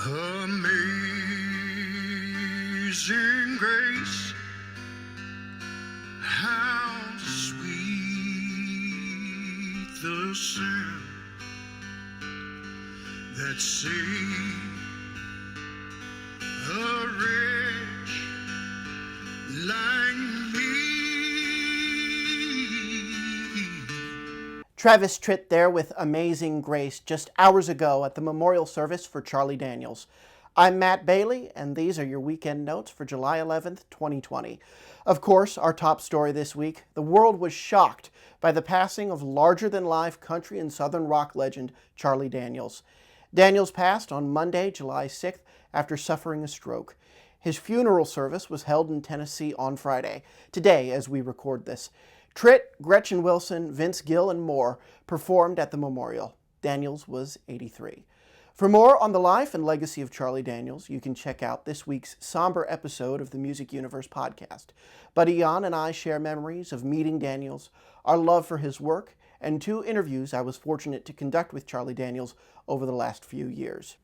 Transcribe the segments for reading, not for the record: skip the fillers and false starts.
Amazing grace, how sweet the sound that saved a wretch like me. Travis Tritt there with Amazing Grace just hours ago at the memorial service for Charlie Daniels. I'm Matt Bailey, and these are your weekend notes for July 11th, 2020. Of course, our top story this week, the world was shocked by the passing of larger-than-life country and southern rock legend Charlie Daniels. Daniels passed on Monday, July 6th, after suffering a stroke. His funeral service was held in Tennessee on Friday, today as we record this. Tritt, Gretchen Wilson, Vince Gill, and more performed at the memorial. Daniels was 83. For more on the life and legacy of Charlie Daniels, you can check out this week's somber episode of the Music Universe podcast. Buddy Jan and I share memories of meeting Daniels, our love for his work, and 2 interviews I was fortunate to conduct with Charlie Daniels over the last few years.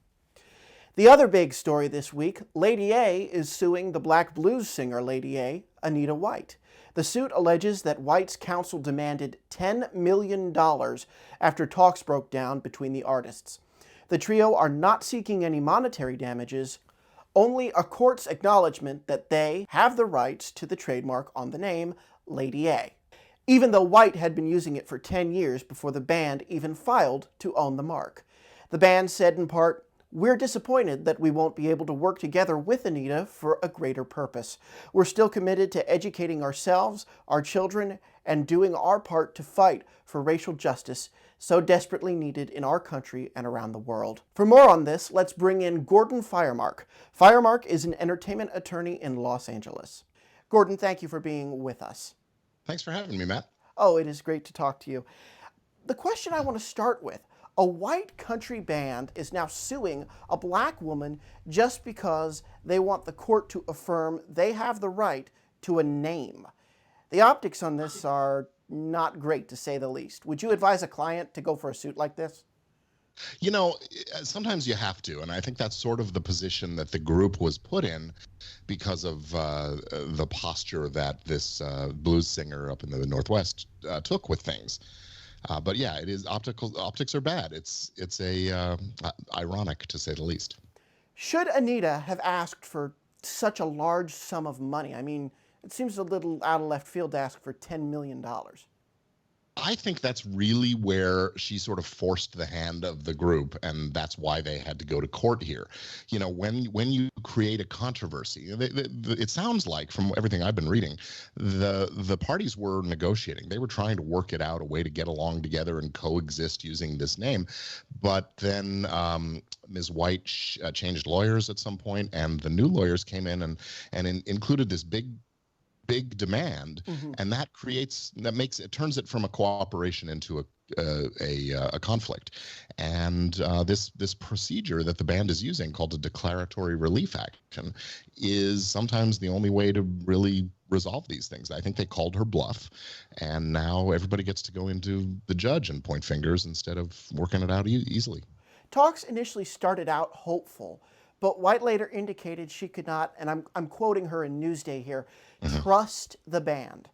The other big story this week, Lady A is suing the black blues singer Lady A, Anita White. The suit alleges that White's counsel demanded $10 million after talks broke down between the artists. The trio are not seeking any monetary damages, only a court's acknowledgement that they have the rights to the trademark on the name Lady A, even though White had been using it for 10 years before the band even filed to own the mark. The band said in part, "We're disappointed that we won't be able to work together with Anita for a greater purpose. We're still committed to educating ourselves, our children, and doing our part to fight for racial justice so desperately needed in our country and around the world." For more on this, let's bring in Gordon Firemark. Firemark is an entertainment attorney in Los Angeles. Gordon, thank you for being with us. Thanks for having me, Matt. Oh, it is great to talk to you. The question I want to start with, a white country band is now suing a black woman just because they want the court to affirm they have the right to a name. The optics on this are not great, to say the least. Would you advise a client to go for a suit like this? You know, sometimes you have to, and I think that's sort of the position that the group was put in because of the posture that this blues singer up in the Northwest took with things. But yeah, it is optics are bad. It's ironic, to say the least. Should Anita have asked for such a large sum of money? I mean, it seems a little out of left field to ask for $10 million. I think that's really where she sort of forced the hand of the group, and that's why they had to go to court here. You know, when you create a controversy, it sounds like, from everything I've been reading, the parties were negotiating. They were trying to work it out, a way to get along together and coexist using this name. But then Ms. White changed lawyers at some point, and the new lawyers came in and included this big demand, and that turns it from a cooperation into a conflict. And this procedure that the band is using, called a declaratory relief action, is sometimes the only way to really resolve these things. I think they called her bluff, and now everybody gets to go into the judge and point fingers instead of working it out easily. Talks initially started out hopeful, but White later indicated she could not, and I'm quoting her in Newsday here, trust the band.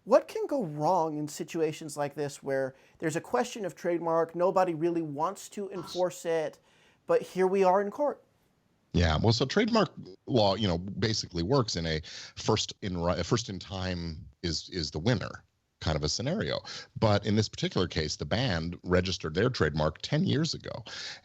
What can go wrong in situations like this where there's a question of trademark, nobody really wants to enforce it, but here we are in court? Yeah, well, so trademark law, basically works in a first in time is the winner kind of a scenario. But in this particular case, the band registered their trademark 10 years ago.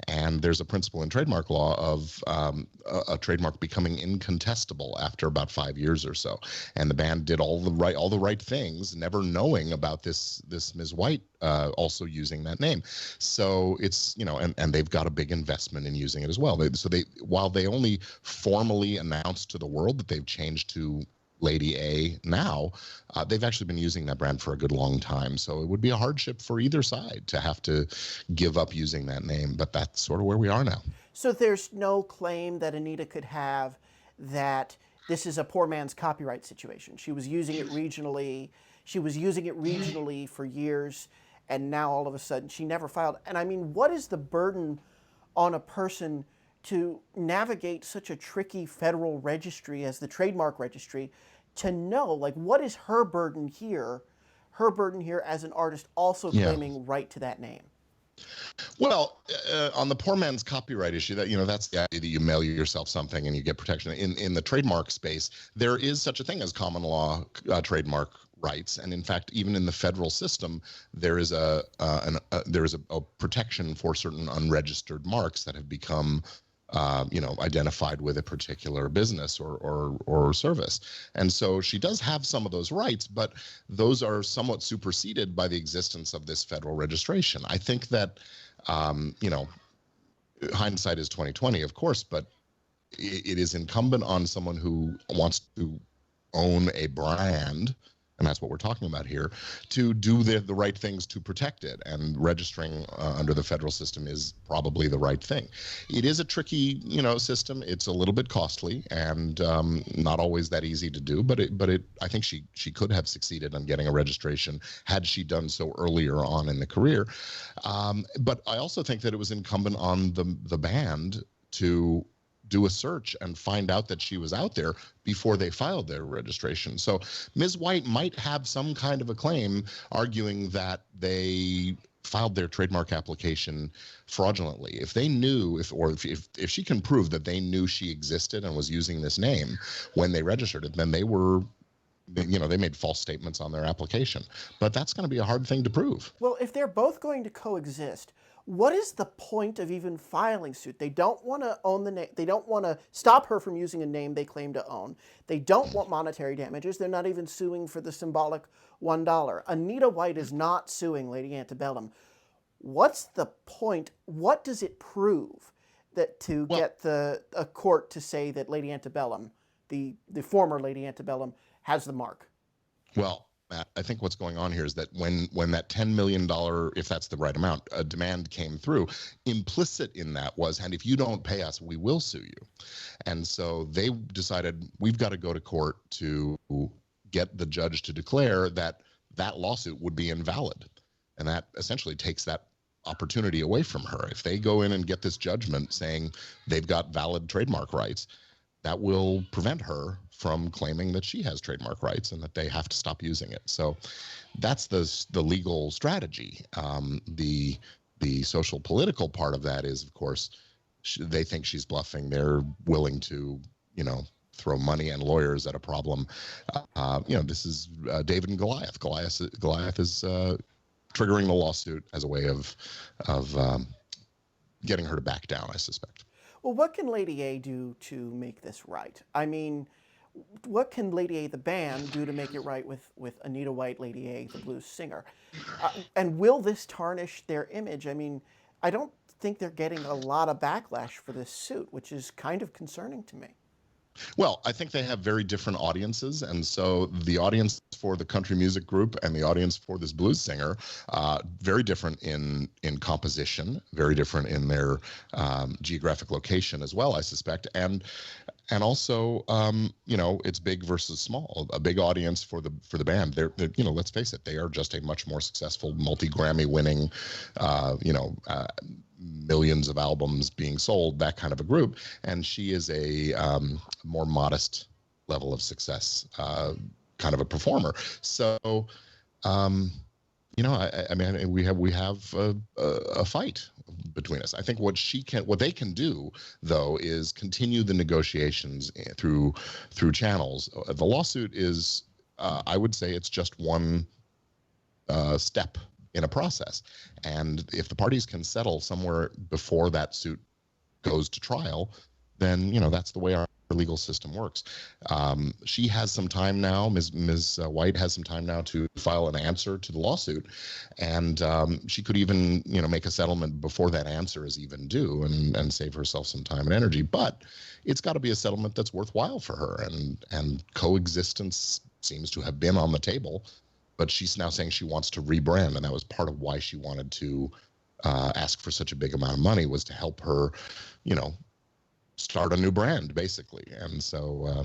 And there's a principle in trademark law of a trademark becoming incontestable after about 5 years or so. And the band did all the right things, never knowing about this Ms. White also using that name. So it's, and they've got a big investment in using it as well. While they only formally announced to the world that they've changed to Lady A now, they've actually been using that brand for a good long time. So it would be a hardship for either side to have to give up using that name. But that's sort of where we are now. So there's no claim that Anita could have that this is a poor man's copyright situation. She was using it regionally. For years, and now all of a sudden she never filed. And I mean, what is the burden on a person to navigate such a tricky federal registry as the trademark registry to know, like, what is her burden here? Her burden here as an artist also Yeah. claiming right to that name. Well, on the poor man's copyright issue, that that's the idea that you mail yourself something and you get protection. In the trademark space, there is such a thing as common law trademark rights, and in fact, even in the federal system, there is a protection for certain unregistered marks that have become identified with a particular business or service. And so she does have some of those rights, but those are somewhat superseded by the existence of this federal registration. I think that, hindsight is 2020, of course, but it is incumbent on someone who wants to own a brand, and that's what we're talking about here, to do the right things to protect it. And registering under the federal system is probably the right thing. It is a tricky, system. It's a little bit costly and not always that easy to do. But I think she could have succeeded on getting a registration had she done so earlier on in the career. But I also think that it was incumbent on the band to do a search and find out that she was out there before they filed their registration. So Ms. White might have some kind of a claim arguing that they filed their trademark application fraudulently. If they knew, if she can prove that they knew she existed and was using this name when they registered it, then they made false statements on their application. But that's going to be a hard thing to prove. Well, if they're both going to coexist, what is the point of even filing suit? They don't want to own the name. They don't want to stop her from using a name they claim to own. They don't want monetary damages. They're not even suing for the symbolic $1. Anita White is not suing Lady Antebellum. What's the point? What does it prove that get a court to say that Lady Antebellum, the former Lady Antebellum, has the mark? Well, Matt, I think what's going on here is that when that $10 million, if that's the right amount, a demand came through, implicit in that was, and if you don't pay us, we will sue you. And so they decided we've got to go to court to get the judge to declare that lawsuit would be invalid. And that essentially takes that opportunity away from her. If they go in and get this judgment saying they've got valid trademark rights, that will prevent her from claiming that she has trademark rights and that they have to stop using it. So that's the legal strategy. The social political part of that is, of course, they think she's bluffing. They're willing to, throw money and lawyers at a problem. This is David and Goliath. Goliath is triggering the lawsuit as a way of getting her to back down, I suspect. Well, what can Lady A do to make this right? I mean, what can Lady A, the band, do to make it right with Anita White, Lady A, the blues singer? And will this tarnish their image? I mean, I don't think they're getting a lot of backlash for this suit, which is kind of concerning to me. Well, I think they have very different audiences, and so the audience for the country music group and the audience for this blues singer, very different in composition, very different in their geographic location as well, I suspect, and also, it's big versus small. A big audience for the band. They're let's face it, they are just a much more successful, multi-Grammy winning, millions of albums being sold, that kind of a group. And she is a more modest level of success, kind of a performer. So, I mean, we have a fight between us. I think what they can do, though, is continue the negotiations through channels. The lawsuit is, I would say, it's just one step in a process. And if the parties can settle somewhere before that suit goes to trial, then that's the way our legal system works. She has some time now. Ms. White has some time now to file an answer to the lawsuit, and she could even make a settlement before that answer is even due, and save herself some time and energy. But it's got to be a settlement that's worthwhile for her, and coexistence seems to have been on the table. But she's now saying she wants to rebrand, and that was part of why she wanted to ask for such a big amount of money, was to help her, start a new brand, basically. And so,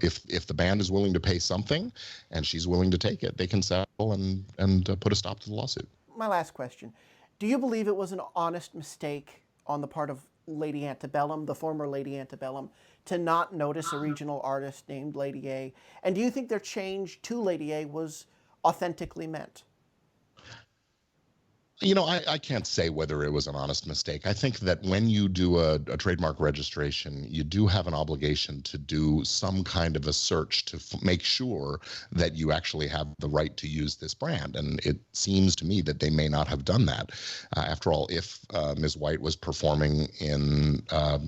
if the band is willing to pay something and she's willing to take it, they can settle and put a stop to the lawsuit. My last question. Do you believe it was an honest mistake on the part of Lady Antebellum, the former Lady Antebellum, to not notice a regional artist named Lady A? And do you think their change to Lady A was authentically meant? I can't say whether it was an honest mistake. I think that when you do a trademark registration, you do have an obligation to do some kind of a search to make sure that you actually have the right to use this brand. And it seems to me that they may not have done that. After all, if Ms. White was performing in a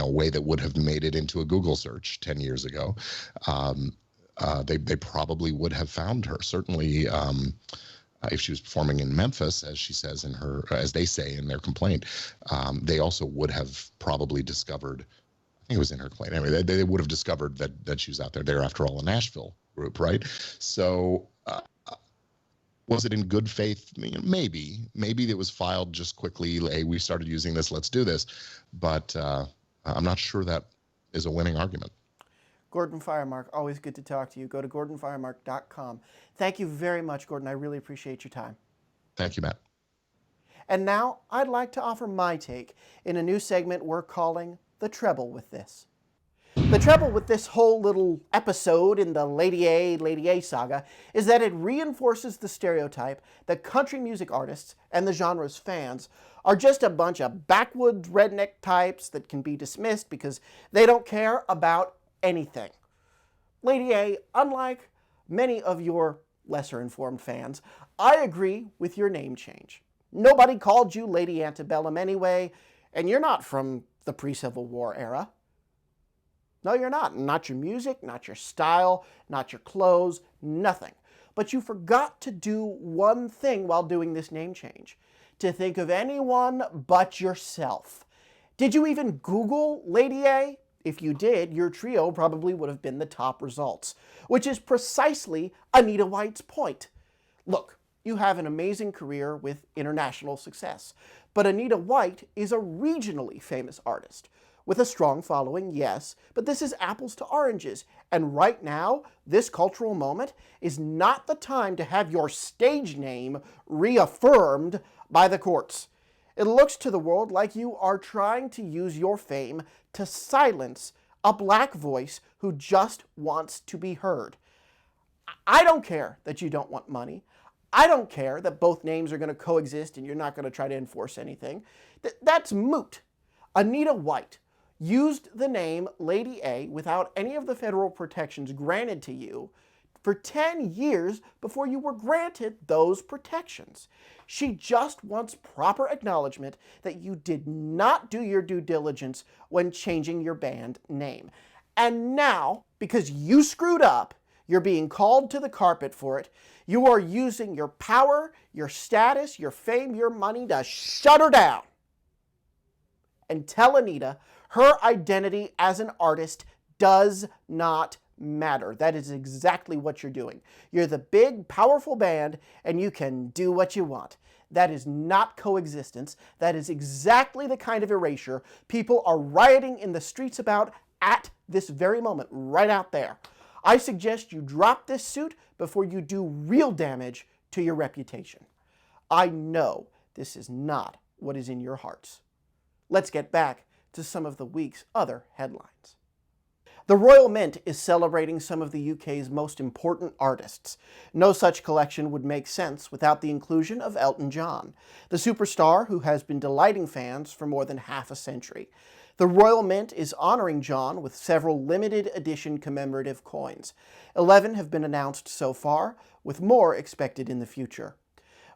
way that would have made it into a Google search 10 years ago, they probably would have found her. Certainly. If she was performing in Memphis, as she says as they say in their complaint, they also would have probably discovered. I think it was in her complaint. Anyway, they would have discovered that she was out there. They're, after all, a Nashville group, right? So, was it in good faith? Maybe it was filed just quickly. Hey, we started using this. Let's do this. But I'm not sure that is a winning argument. Gordon Firemark, always good to talk to you. Go to gordonfiremark.com. Thank you very much, Gordon. I really appreciate your time. Thank you, Matt. And now I'd like to offer my take in a new segment we're calling The Treble with This. The trouble with this whole little episode in the Lady A saga is that it reinforces the stereotype that country music artists and the genre's fans are just a bunch of backwoods redneck types that can be dismissed because they don't care about anything. Lady A, unlike many of your lesser informed fans, I agree with your name change. Nobody called you Lady Antebellum anyway, and you're not from the pre-Civil War era. No, you're not. Not your music, not your style, not your clothes, nothing. But you forgot to do one thing while doing this name change. To think of anyone but yourself. Did you even Google Lady A? If you did, your trio probably would have been the top results, which is precisely Anita White's point. Look, you have an amazing career with international success, but Anita White is a regionally famous artist. With a strong following, yes, but this is apples to oranges, and right now, this cultural moment is not the time to have your stage name reaffirmed by the courts. It looks to the world like you are trying to use your fame to silence a black voice who just wants to be heard. I don't care that you don't want money. I don't care that both names are going to coexist and you're not going to try to enforce anything. That's moot. Anita White used the name Lady A without any of the federal protections granted to you for 10 years before you were granted those protections. She just wants proper acknowledgement that you did not do your due diligence when changing your band name. And now, because you screwed up, you're being called to the carpet for it. You are using your power, your status, your fame, your money to shut her down. And tell Anita her identity as an artist does not matter. That is exactly what you're doing. You're the big, powerful band, and you can do what you want. That is not coexistence. That is exactly the kind of erasure people are rioting in the streets about at this very moment, right out there. I suggest you drop this suit before you do real damage to your reputation. I know this is not what is in your hearts. Let's get back to some of the week's other headlines. The Royal Mint is celebrating some of the UK's most important artists. No such collection would make sense without the inclusion of Elton John, the superstar who has been delighting fans for more than half a century. The Royal Mint is honoring John with several limited edition commemorative coins. 11 have been announced so far, with more expected in the future.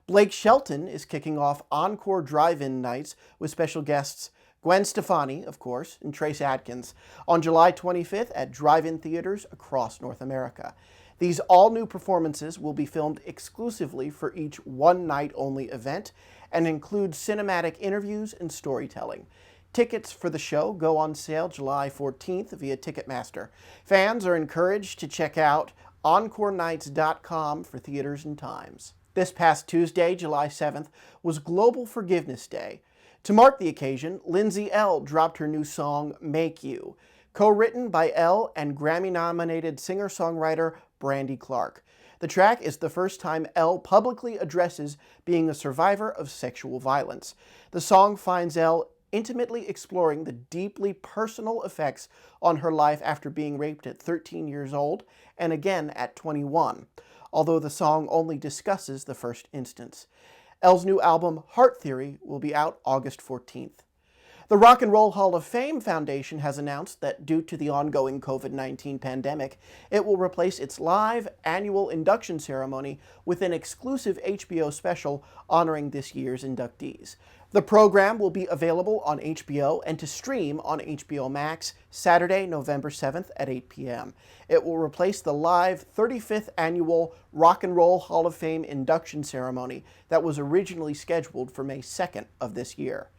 Blake Shelton is kicking off encore drive-in nights with special guests Gwen Stefani, of course, and Trace Adkins on July 25th at drive-in theaters across North America. These all-new performances will be filmed exclusively for each one-night-only event and include cinematic interviews and storytelling. Tickets for the show go on sale July 14th via Ticketmaster. Fans are encouraged to check out EncoreNights.com for theaters and times. This past Tuesday, July 7th, was Global Forgiveness Day. To mark the occasion, Lindsay Ell dropped her new song, Make You, co-written by Elle and Grammy-nominated singer-songwriter Brandy Clark. The track is the first time Elle publicly addresses being a survivor of sexual violence. The song finds Elle intimately exploring the deeply personal effects on her life after being raped at 13 years old and again at 21, although the song only discusses the first instance. Elle's new album, Heart Theory, will be out August 14th. The Rock and Roll Hall of Fame Foundation has announced that due to the ongoing COVID-19 pandemic, it will replace its live annual induction ceremony with an exclusive HBO special honoring this year's inductees. The program will be available on HBO and to stream on HBO Max Saturday, November 7th at 8 p.m. It will replace the live 35th annual Rock and Roll Hall of Fame induction ceremony that was originally scheduled for May 2nd of this year.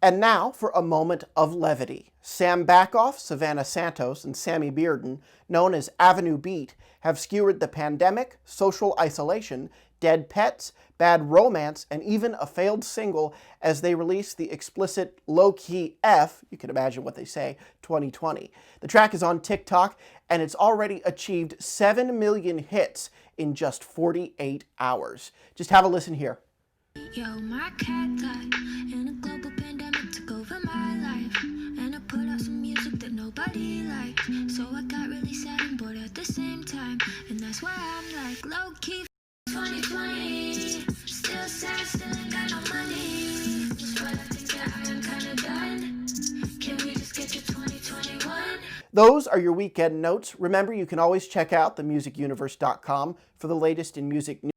And now for a moment of levity. Sam Backoff, Savannah Santos, and Sammy Bearden, known as Avenue Beat, have skewered the pandemic, social isolation, dead pets, bad romance, and even a failed single as they release the explicit low-key F, you can imagine what they say, 2020. The track is on TikTok, and it's already achieved 7 million hits in just 48 hours. Just have a listen here. Yo, my cat died, and a global pandemic took over my life, and I put out some music that nobody liked, so I got really sad and bored at the same time, and that's why I'm like, low-key 2020, still sad, still ain't got no money, but I think that I am kinda done, can we just get to 2021? Those are your weekend notes. Remember, you can always check out themusicuniverse.com for the latest in music news.